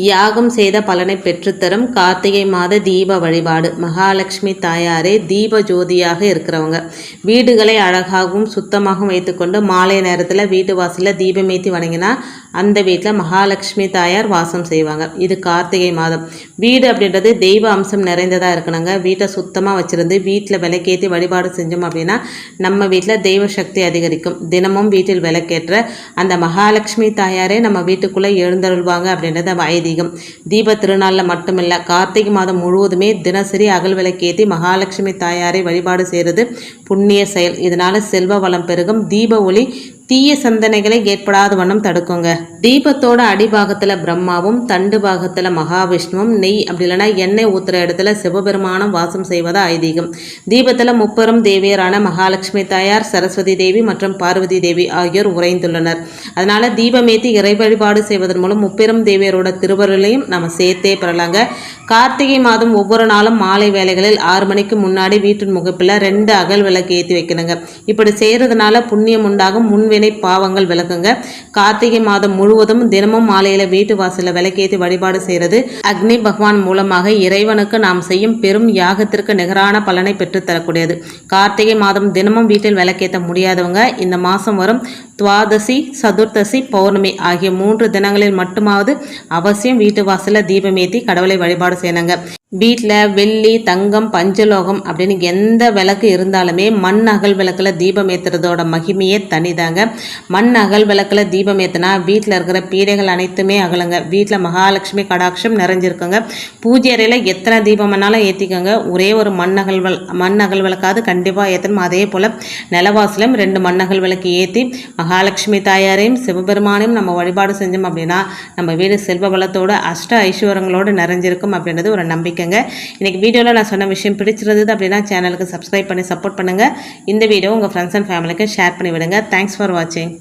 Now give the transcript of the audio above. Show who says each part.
Speaker 1: யாகம் செய்த பலனை பெற்றுத்தரும் கார்த்திகை மாத தீப வழிபாடு. மகாலட்சுமி தாயாரே தீப ஜோதியாக இருக்கிறவங்க. வீடுகளை அழகாகவும் சுத்தமாகவும் வைத்துக்கொண்டு மாலை நேரத்தில் வீட்டு வாசலில் தீபமேற்றி வணங்கினா அந்த வீட்டில் மகாலட்சுமி தாயார் வாசம் செய்வாங்க. இது கார்த்திகை மாதம். வீடு அப்படின்றது தெய்வ அம்சம் நிறைந்ததாக இருக்கணுங்க. வீட்டை சுத்தமாக வச்சுருந்து வீட்டில் விளக்கேற்றி வழிபாடு செஞ்சோம் அப்படின்னா நம்ம வீட்டில் தெய்வ சக்தி அதிகரிக்கும். தினமும் வீட்டில் விளக்கேற்ற அந்த மகாலட்சுமி தாயாரே நம்ம வீட்டுக்குள்ளே எழுந்தருள்வாங்க அப்படின்றது ஐதீகம். தீப திருநாளில் மட்டுமில்லை, கார்த்திகை மாதம் முழுவதுமே தினசரி அகல் விளக்கேற்றி மகாலட்சுமி தாயாரை வழிபாடு செய்கிறது புண்ணிய செயல். இதனால செல்வ வளம் பெருகும். தீப ஒளி தீய சிந்தனைகளை ஏற்படாத வண்ணம் தடுக்குங்க. தீபத்தோட அடிபாகத்தில் பிரம்மாவும் தண்டு பாகத்தில் மகாவிஷ்ணுவும் நெய் அப்படி இல்லைன்னா எண்ணெய் ஊத்துற இடத்துல சிவபெருமானம் வாசம் செய்வதா ஐதீகம். தீபத்தில் முப்பெரும் தேவியரான மகாலட்சுமி தாயார், சரஸ்வதி தேவி மற்றும் பார்வதி தேவி ஆகியோர் உறைந்துள்ளனர். அதனால தீபமேத்தி இறை வழிபாடு செய்வதன் மூலம் முப்பெரும் தேவியரோட திருவருளையும் நம்ம சேர்த்தே பெறலாங்க. கார்த்திகை மாதம் ஒவ்வொரு நாளும் மாலை வேளைகளில் 6 மணிக்கு முன்னாடி வீட்டின் முகப்பில் 2 அகல் விளக்கு ஏற்றி வைக்கணுங்க. இப்படி செய்யறதுனால புண்ணியம் உண்டாகும். முன்வினை பாவங்கள் விளக்குங்க. கார்த்திகை மாதம் முழுவதும் தினமும் மாலையில வீட்டு வாசல்ல விளக்கேற்றி வழிபாடு செய்யறது அக்னி பகவான் மூலமாக இறைவனுக்கு நாம் செய்யும் பெரும் யாகத்திற்கு நிகரான பலனை பெற்று தரக்கூடியது. கார்த்திகை மாதம் தினமும் வீட்டில் விளக்கேற்ற முடியாதவங்க இந்த மாதம் வரும் துவாதசி, சதுர்த்தசி, பௌர்ணமி ஆகிய 3 தினங்களில் மட்டுமாவது அவசியம் வீட்டு வாசல்ல தீபமேற்றி கடவுளை வழிபாடு செய்யணுங்க. வீட்டில் வெள்ளி, தங்கம், பஞ்சலோகம் அப்படின்னு எந்த விளக்கு இருந்தாலுமே மண் அகல் விளக்கில் தீபம் ஏற்றுறதோட மகிமையே தனிதாங்க. மண் அகல் விளக்கில் தீபம் ஏற்றினா வீட்டில் இருக்கிற பீடைகள் அனைத்துமே அகலுங்க. வீட்டில் மகாலட்சுமி கடாட்சம் நிறைஞ்சிருக்குங்க. பூஜை அறையில் எத்தனை தீபம் வேணாலும் ஏற்றிக்கோங்க. ஒரே ஒரு மண் அகல் விளக்காவது கண்டிப்பாக ஏற்றணும். அதே போல் நிலவாசலும் 2 மண் அகல் விளக்கு ஏற்றி மகாலட்சுமி தாயாரையும் சிவபெருமானையும் நம்ம வழிபாடு செஞ்சோம் அப்படின்னா நம்ம வீடு செல்வ வளத்தோடு அஷ்ட ஐஸ்வரங்களோடு நிறைஞ்சிருக்கும் அப்படின்றது ஒரு நம்பிக்கை. இன்னைக்கு வீடியோவில் நான் சொன்ன விஷயம் பிடிச்சிருந்தது அப்படின்னா சேனலுக்கு சப்ஸ்கிரைப் பண்ணி சப்போர்ட் பண்ணுங்கள். இந்த வீடியோ உங்கள் ஃப்ரெண்ட்ஸ் அண்ட் ஃபேமிலிக்கு ஷேர் பண்ணி விடுங்க. தேங்க்ஸ் ஃபார் வாட்சிங்.